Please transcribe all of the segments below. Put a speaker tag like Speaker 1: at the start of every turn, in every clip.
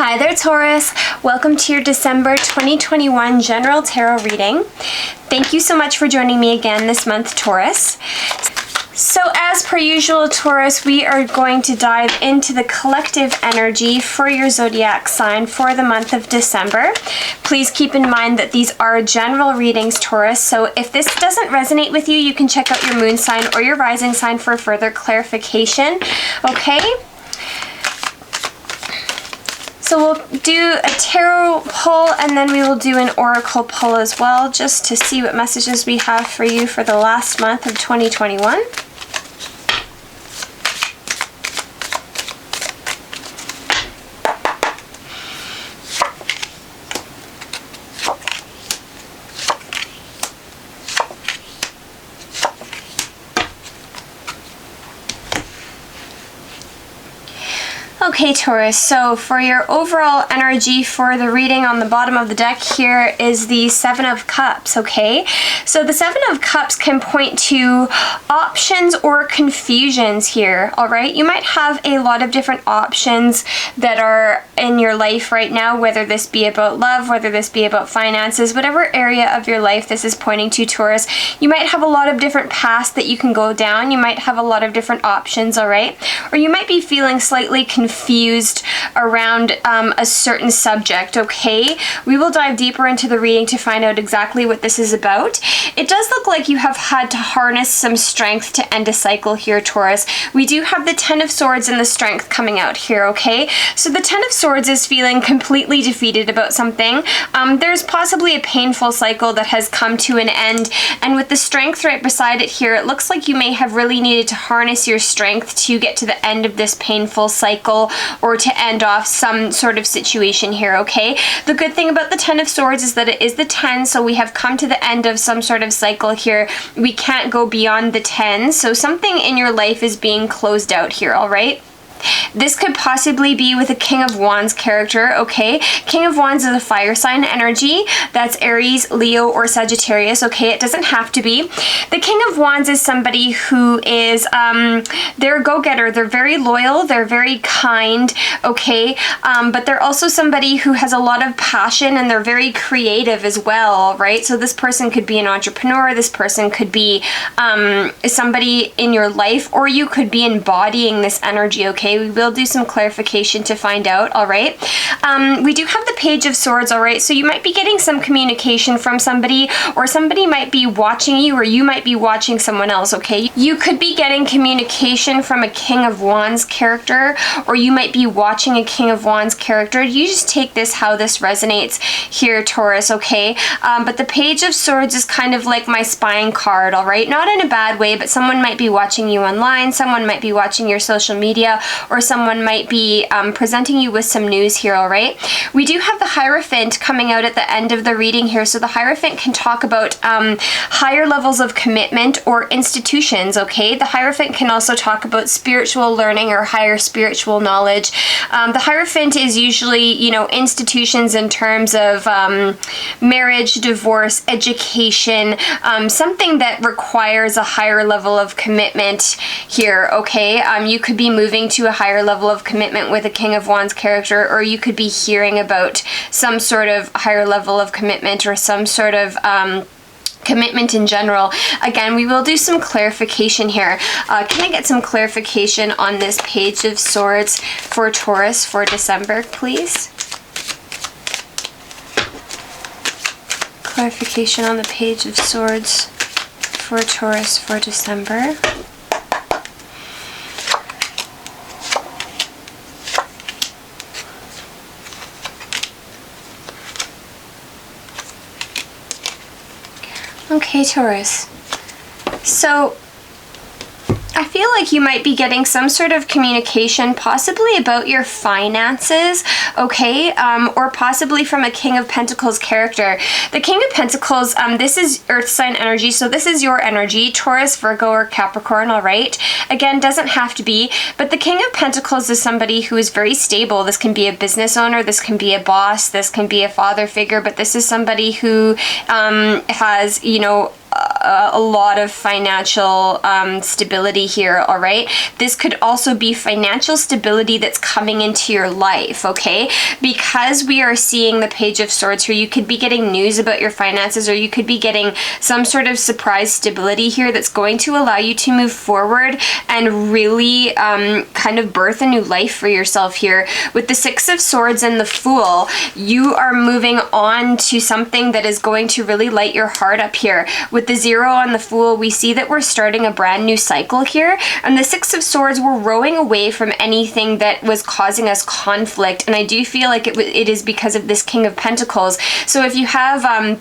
Speaker 1: Hi there, Taurus. Welcome to your December 2021 General Tarot reading. Thank you so much for joining me again this month, Taurus. So as per usual, Taurus, we are going to dive into the collective energy for your zodiac sign for the month of December. Please keep in mind that these are general readings, Taurus, so if this doesn't resonate with you, you can check out your moon sign or your rising sign for further clarification, okay? So we'll do a tarot pull and then we will do an oracle pull as well, just to see what messages we have for you for the last month of 2021. Okay, Taurus, so for your overall energy for the reading on the bottom of the deck here is the Seven of Cups, okay? So the Seven of Cups can point to options or confusions here, all right? You might have a lot of different options that are in your life right now, whether this be about love, whether this be about finances, whatever area of your life this is pointing to, Taurus. You might have a lot of different paths that you can go down. You might have a lot of different options, all right? Or you might be feeling slightly confused around a certain subject, okay? We will dive deeper into the reading to find out exactly what this is about. It does look like you have had to harness some strength to end a cycle here, Taurus. We do have the Ten of Swords and the Strength coming out here, okay? So the Ten of Swords is feeling completely defeated about something. There's possibly a painful cycle that has come to an end, and with the Strength right beside it here, it looks like you may have really needed to harness your strength to get to the end of this painful cycle or to end off some sort of situation here, okay? The good thing about the Ten of Swords is that it is the 10, so we have come to the end of some sort of cycle here. We can't go beyond the 10, so something in your life is being closed out here, all right? This could possibly be with a King of Wands character, okay? King of Wands is a fire sign energy. That's Aries, Leo, or Sagittarius, okay? It doesn't have to be. The King of Wands is somebody who is, they're a go-getter. They're very loyal. They're very kind, okay? But they're also somebody who has a lot of passion and they're very creative as well, right? So this person could be an entrepreneur. This person could be somebody in your life, or you could be embodying this energy, okay? We will do some clarification to find out, all right? We do have the Page of Swords, all right? So you might be getting some communication from somebody, or somebody might be watching you, or you might be watching someone else, okay? You could be getting communication from a King of Wands character, or you might be watching a King of Wands character. You just take this how this resonates here, Taurus, okay? But the Page of Swords is kind of like my spying card, all right? Not in a bad way, but someone might be watching you online, someone might be watching your social media, or someone might be presenting you with some news here, all right? We do have the Hierophant coming out at the end of the reading here. So the Hierophant can talk about higher levels of commitment or institutions, okay? The Hierophant can also talk about spiritual learning or higher spiritual knowledge. The Hierophant is usually, you know, institutions in terms of marriage, divorce, education, something that requires a higher level of commitment here, okay? You could be moving to a higher level of commitment with a King of Wands character, or you could be hearing about some sort of higher level of commitment or some sort of commitment in general. Again, we will do some clarification here. Can I get some clarification on this Page of Swords for Taurus for December, please? Clarification on the Page of Swords for Taurus for December. Okay, Taurus. So I feel like you might be getting some sort of communication, possibly about your finances, okay? Or possibly from a King of Pentacles character. The King of Pentacles, this is Earth sign energy, so this is your energy, Taurus, Virgo, or Capricorn, all right? Again, doesn't have to be, but the King of Pentacles is somebody who is very stable. This can be a business owner, this can be a boss, this can be a father figure, but this is somebody who has, you know, a lot of financial stability here, all right? This could also be financial stability that's coming into your life, okay? Because we are seeing the Page of Swords here, you could be getting news about your finances, or you could be getting some sort of surprise stability here that's going to allow you to move forward and really kind of birth a new life for yourself here. With the Six of Swords and the Fool, you are moving on to something that is going to really light your heart up here. With the Zero on the Fool, we see that we're starting a brand new cycle here, and the Six of Swords, we're rowing away from anything that was causing us conflict, and I do feel like it is because of this King of Pentacles. So if you have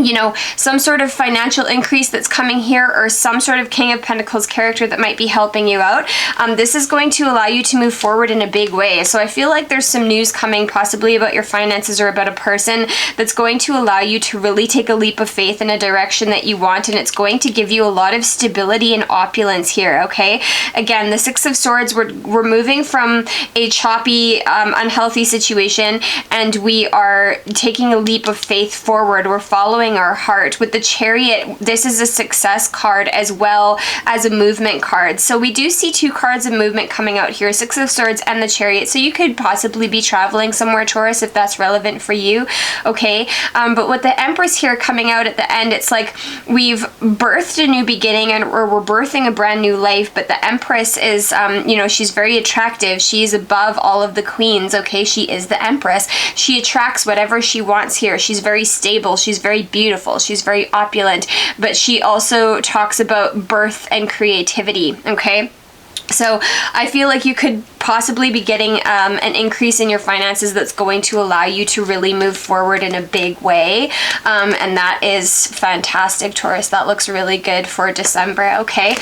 Speaker 1: you know, some sort of financial increase that's coming here, or some sort of King of Pentacles character that might be helping you out, this is going to allow you to move forward in a big way. So I feel like there's some news coming possibly about your finances or about a person that's going to allow you to really take a leap of faith in a direction that you want, and it's going to give you a lot of stability and opulence here, okay? Again, the Six of Swords, we're moving from a choppy, unhealthy situation, and we are taking a leap of faith forward. We're following our heart. With the Chariot, this is a success card as well as a movement card. So we do see two cards of movement coming out here, Six of Swords and the Chariot. So you could possibly be traveling somewhere, Taurus, if that's relevant for you, okay? But with the Empress here coming out at the end, it's like we've birthed a new beginning, or we're birthing a brand new life. But the Empress is, you know, she's very attractive. She's above all of the queens, okay? She is the Empress. She attracts whatever she wants here. She's very stable. She's very beautiful. She's very opulent, but she also talks about birth and creativity, okay? So I feel like you could possibly be getting an increase in your finances that's going to allow you to really move forward in a big way, and that is fantastic, Taurus. That looks really good for December, okay?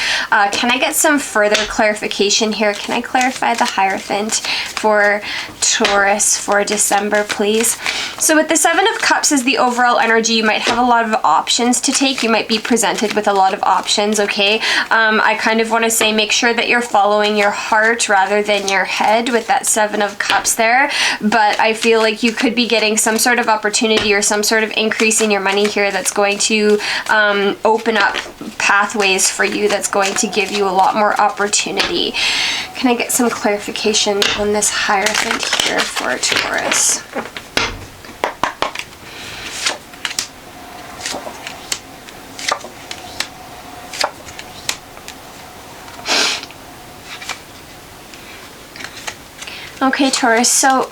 Speaker 1: Can I get some further clarification here? Can I clarify the Hierophant for Taurus for December, please? So with the Seven of Cups as the overall energy, you might have a lot of options to take. You might be presented with a lot of options, okay? I kind of want to say make sure that you're following your heart rather than your head with that Seven of Cups there, but I feel like you could be getting some sort of opportunity or some sort of increase in your money here that's going to open up pathways for you, that's going to give you a lot more opportunity. Can I get some clarification on this Hierophant here for Taurus? Okay, Taurus, so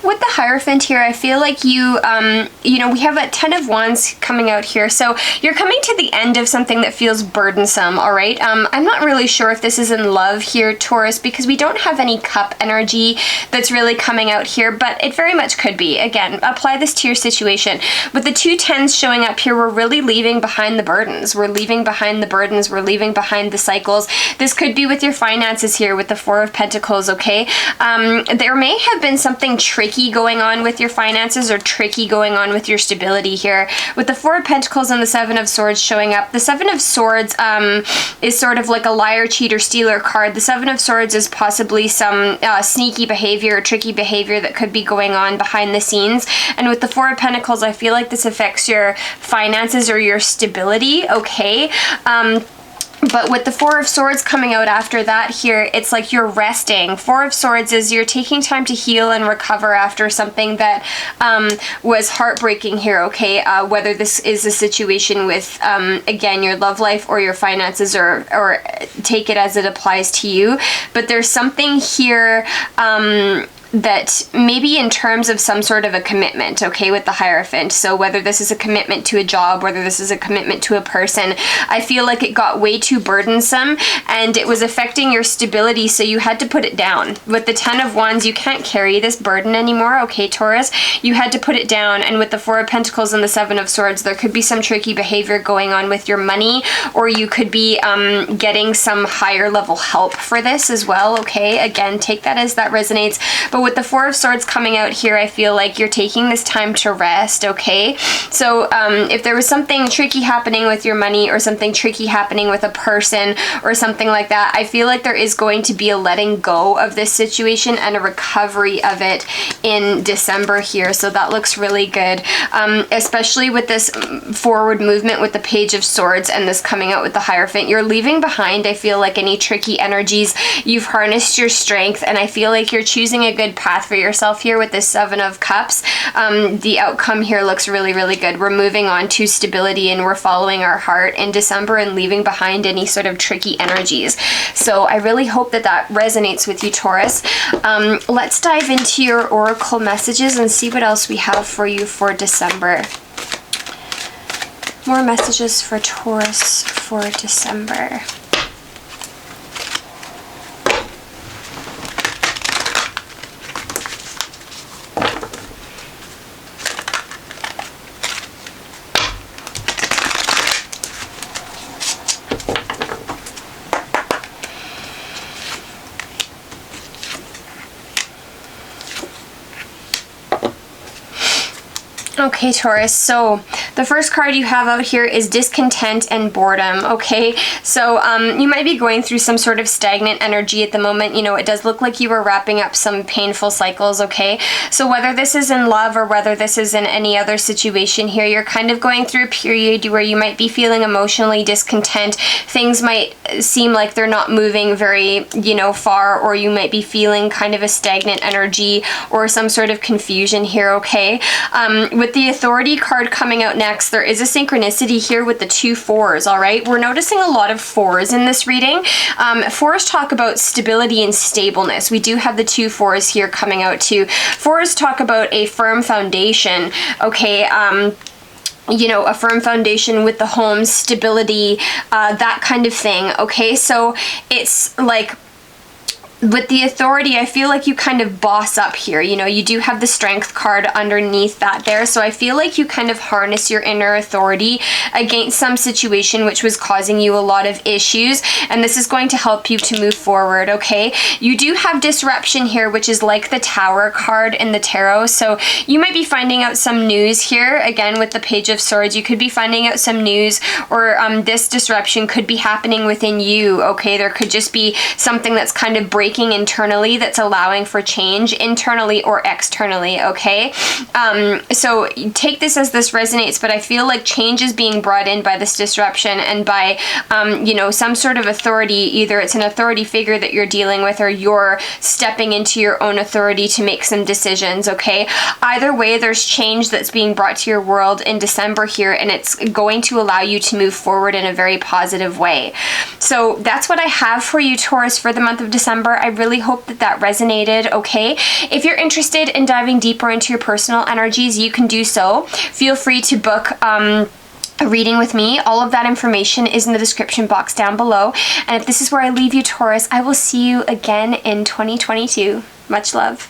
Speaker 1: with the Hierophant here, I feel like you know, we have a Ten of Wands coming out here. So you're coming to the end of something that feels burdensome, all right? I'm not really sure if this is in love here, Taurus, because we don't have any cup energy that's really coming out here, but it very much could be. Again, apply this to your situation. With the two tens showing up here, we're really leaving behind the burdens. We're leaving behind the burdens. We're leaving behind the cycles. This could be with your finances here with the Four of Pentacles, okay? There may have been something tricky going on with your finances, or tricky going on with your stability here. With the Four of Pentacles and the Seven of Swords showing up, the Seven of Swords is sort of like a liar, cheater, stealer card. The Seven of Swords is possibly some sneaky behavior or tricky behavior that could be going on behind the scenes. And with the Four of Pentacles, I feel like this affects your finances or your stability, okay? But with the Four of Swords coming out after that here, it's like you're resting. Four of Swords is you're taking time to heal and recover after something that was heartbreaking here, okay? Whether this is a situation with, again, your love life or your finances, or take it as it applies to you. But there's something here that maybe in terms of some sort of a commitment, okay, with the Hierophant. So whether this is a commitment to a job, whether this is a commitment to a person, I feel like it got way too burdensome and it was affecting your stability, so you had to put it down. With the Ten of Wands, you can't carry this burden anymore, okay, Taurus? You had to put it down. And with the Four of Pentacles and the Seven of Swords, there could be some tricky behavior going on with your money, or you could be getting some higher level help for this as well, okay? Again, take that as that resonates. But with the Four of Swords coming out here, I feel like you're taking this time to rest, okay? So if there was something tricky happening with your money or something tricky happening with a person or something like that, I feel like there is going to be a letting go of this situation and a recovery of it in December here. So that looks really good, especially with this forward movement with the Page of Swords and this coming out with the Hierophant. You're leaving behind, I feel like, any tricky energies. You've harnessed your strength, and I feel like you're choosing a good path for yourself here with this Seven of Cups. The outcome here looks really, really good. We're moving on to stability and we're following our heart in December and leaving behind any sort of tricky energies. So I really hope that that resonates with you, Taurus. Let's dive into your oracle messages and see what else we have for you for December. More messages for Taurus for December. Okay, Taurus, so the first card you have out here is discontent and boredom, okay? So you might be going through some sort of stagnant energy at the moment. You know, it does look like you are wrapping up some painful cycles, okay? So whether this is in love or whether this is in any other situation here, you're kind of going through a period where you might be feeling emotionally discontent. Things might seem like they're not moving very, you know, far, or you might be feeling kind of a stagnant energy or some sort of confusion here, okay? With the Authority card coming out next, there is a synchronicity here with the 2 4s, all right? We're noticing a lot of 4s in this reading. 4s talk about stability and stableness. We do have the 2 4s here coming out too. 4s talk about a firm foundation, okay? You know, a firm foundation with the home, stability, that kind of thing, okay? So it's like, with the Authority, I feel like you kind of boss up here. You know, you do have the Strength card underneath that there. So I feel like you kind of harness your inner authority against some situation which was causing you a lot of issues. And this is going to help you to move forward, okay? You do have disruption here, which is like the Tower card in the tarot. So you might be finding out some news here. Again, with the Page of Swords, you could be finding out some news, or this disruption could be happening within you, okay? There could just be something that's kind of breaking internally that's allowing for change internally or externally, okay? So take this as this resonates, but I feel like change is being brought in by this disruption and by, you know, some sort of authority. Either it's an authority figure that you're dealing with, or you're stepping into your own authority to make some decisions, okay? Either way, there's change that's being brought to your world in December here, and it's going to allow you to move forward in a very positive way. So that's what I have for you, Taurus, for the month of December. I really hope that that resonated, okay? If you're interested in diving deeper into your personal energies, you can do so. Feel free to book a reading with me. All of that information is in the description box down below. And if this is where I leave you, Taurus, I will see you again in 2022. Much love.